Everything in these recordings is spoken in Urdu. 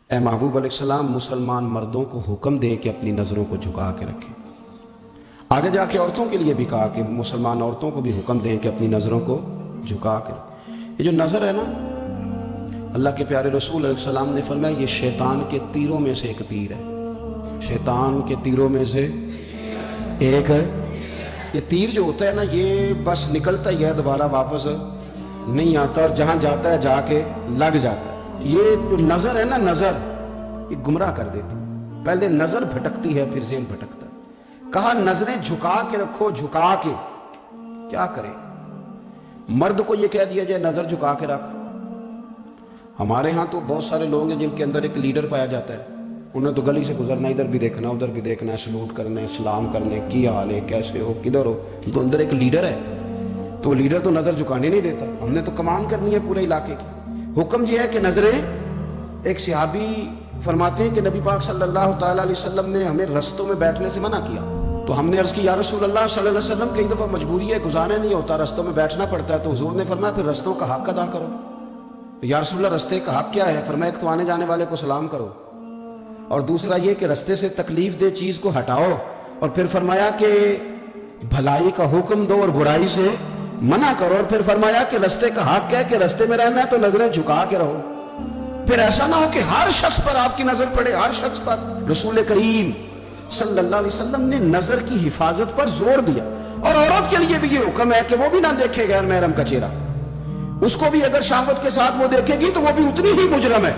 اے محبوب علیہ السلام مسلمان مردوں کو حکم دیں کہ اپنی نظروں کو جھکا کے رکھیں۔ آگے جا کے عورتوں کے لیے بھی کہا کہ مسلمان عورتوں کو بھی حکم دیں کہ اپنی نظروں کو جھکا کے رکھیں۔ یہ جو نظر ہے نا، اللہ کے پیارے رسول علیہ السلام نے فرمایا یہ شیطان کے تیروں میں سے ایک تیر ہے۔ شیطان کے تیروں میں سے ایک ہے۔ یہ تیر جو ہوتا ہے نا، یہ بس نکلتا ہی ہے، دوبارہ واپس نہیں آتا، اور جہاں جاتا ہے جا کے لگ جاتا ہے۔ یہ جو نظر ہے نا، نظر یہ گمراہ کر دیتی ہے۔ پہلے نظر بھٹکتی ہے، پھر ذہن بھٹکتا ہے۔ کہا نظریں جھکا کے رکھو، جھکا کے۔ کیا کریں؟ مرد کو یہ کہہ دیا جائے نظر جھکا کے رکھ۔ ہمارے ہاں تو بہت سارے لوگ ہیں جن کے اندر ایک لیڈر پایا جاتا ہے، انہیں تو گلی سے گزرنا، ادھر بھی دیکھنا ادھر بھی دیکھنا، سلوٹ کرنے، سلام کرنے، کی حال ہے، کیسے ہو، کدھر ہو، تو اندر ایک لیڈر ہے، تو لیڈر تو نظر جھکانے نہیں دیتا۔ ہم نے تو کمان کرنی ہے پورے علاقے کی۔ حکم یہ ہے کہ نظریں، ایک صحابی فرماتے ہیں کہ نبی پاک صلی اللہ تعالیٰ علیہ وسلم نے ہمیں رستوں میں بیٹھنے سے منع کیا، تو ہم نے عرض کی یا رسول اللہ صلی اللہ علیہ وسلم کئی دفعہ مجبوری ہے، گزارا نہیں ہوتا، رستوں میں بیٹھنا پڑتا ہے، تو حضور نے فرمایا پھر رستوں کا حق ادا کرو۔ یا رسول اللہ رستے کا حق کیا ہے؟ فرمایا ایک تو آنے جانے والے کو سلام کرو، اور دوسرا یہ کہ رستے سے تکلیف دہ چیز کو ہٹاؤ، اور پھر فرمایا کہ بھلائی کا حکم دو اور برائی سے منع کرو، اور پھر فرمایا کہ رستے کا حق ہے کہ رستے میں رہنا ہے تو نظریں جھکا کے رہو۔ پھر ایسا نہ ہو کہ ہر شخص پر آپ کی نظر پڑے، ہر شخص پر۔ رسول کریم صلی اللہ علیہ وسلم نے نظر کی حفاظت پر زور دیا، اور عورت کے لیے بھی یہ حکم ہے کہ وہ بھی نہ دیکھے غیر محرم کا چہرہ۔ اس کو بھی اگر شہوت کے ساتھ وہ دیکھے گی تو وہ بھی اتنی ہی مجرم ہے۔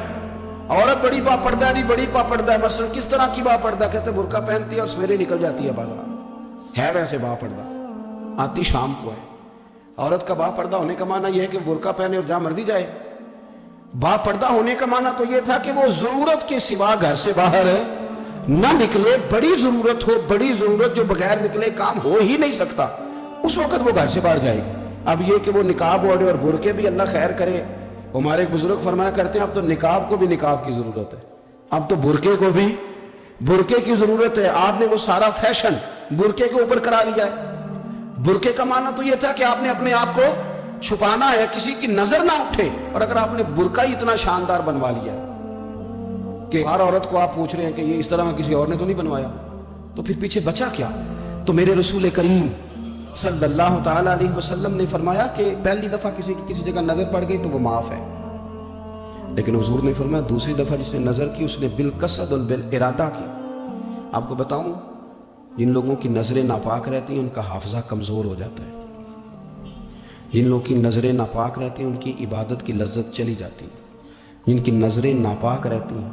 عورت بڑی با پردہ ہے، بڑی با پردہ ہے، مثلا کس طرح کی با پردہ؟ کہتے برقع پہنتی ہے اور سویرے نکل جاتی ہے بازار، ہے ویسے با پردہ، آتی شام کو ہے۔ عورت کا با پردہ ہونے کا معنی یہ ہے کہ برقع پہنے اور جہاں مرضی جائے۔ با پردہ ہونے کا معنی تو یہ تھا کہ وہ ضرورت کے سوا گھر سے باہر نہ نکلے، بڑی ضرورت ہو، بڑی ضرورت جو بغیر نکلے کام ہو ہی نہیں سکتا، اس وقت وہ گھر سے باہر جائے گی۔ اب یہ کہ وہ نقاب اوڑھے اور برقعے بھی اللہ خیر کرے، ہمارے بزرگ فرمایا کرتے ہیں اب تو نقاب کو بھی نقاب کی ضرورت ہے، اب تو برقعے کو بھی برقعے کی ضرورت ہے۔ آپ نے وہ سارا فیشن برقعے کے اوپر کرا لیا ہے۔ برقعے کا معنی تو یہ تھا کہ آپ نے اپنے آپ کو چھپانا ہے، کسی کی نظر نہ اٹھے، اور اگر آپ نے برقع ہی اتنا شاندار بنوا لیا کہ ہر عورت کو آپ پوچھ رہے ہیں کہ یہ اس طرح میں کسی اور نے تو نہیں بنوایا، تو پھر پیچھے بچا کیا؟ تو میرے رسول کریم صلی اللہ تعالیٰ علیہ وسلم نے فرمایا کہ پہلی دفعہ کسی کی کسی جگہ نظر پڑ گئی تو وہ معاف ہے، لیکن حضور نے فرمایا دوسری دفعہ جس نے نظر کی اس نے بالقصد اور بالارادہ کی۔ آپ کو بتاؤں، جن لوگوں کی نظریں ناپاک رہتی ہیں ان کا حافظہ کمزور ہو جاتا ہے، جن لوگوں کی نظریں ناپاک رہتی ہیں ان کی عبادت کی لذت چلی جاتی ہے، جن کی نظریں ناپاک رہتی ہیں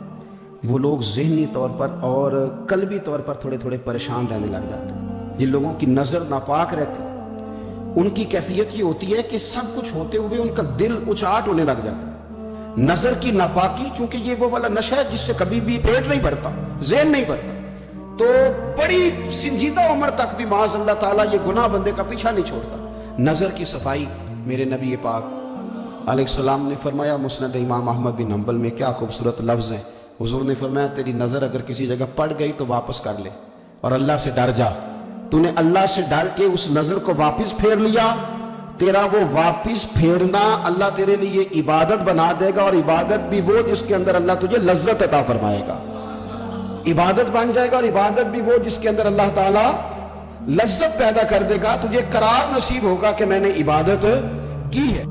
وہ لوگ ذہنی طور پر اور قلبی طور پر تھوڑے تھوڑے پریشان رہنے لگ جاتے ہیں۔ جن لوگوں کی نظر ناپاک رہتی ان کی کیفیت یہ ہوتی ہے کہ سب کچھ ہوتے ہوئے ان کا دل اچاٹ ہونے لگ جاتا ہے۔ نظر کی ناپاکی، چونکہ یہ وہ والا نشہ ہے جس سے کبھی بھی پیٹ نہیں بھرتا، ذہن نہیں بھرتا، تو بڑی سنجیدہ عمر تک بھی معاذ اللہ تعالیٰ یہ گناہ بندے کا پیچھا نہیں چھوڑتا۔ نظر کی صفائی، میرے نبی پاک علیہ السلام نے فرمایا، مسند امام احمد بن حنبل میں کیا خوبصورت لفظ ہیں، حضور نے فرمایا تیری نظر اگر کسی جگہ پڑ گئی تو واپس کر لے اور اللہ سے ڈر جا۔ تو نے اللہ سے ڈر کے اس نظر کو واپس پھیر لیا، تیرا وہ واپس پھیرنا اللہ تیرے لیے عبادت بنا دے گا، اور عبادت بھی وہ جس کے اندر اللہ تجھے لذت عطا فرمائے گا۔ عبادت بن جائے گا، اور عبادت بھی وہ جس کے اندر اللہ تعالیٰ لذت پیدا کر دے گا، تجھے قرار نصیب ہوگا کہ میں نے عبادت کی ہے۔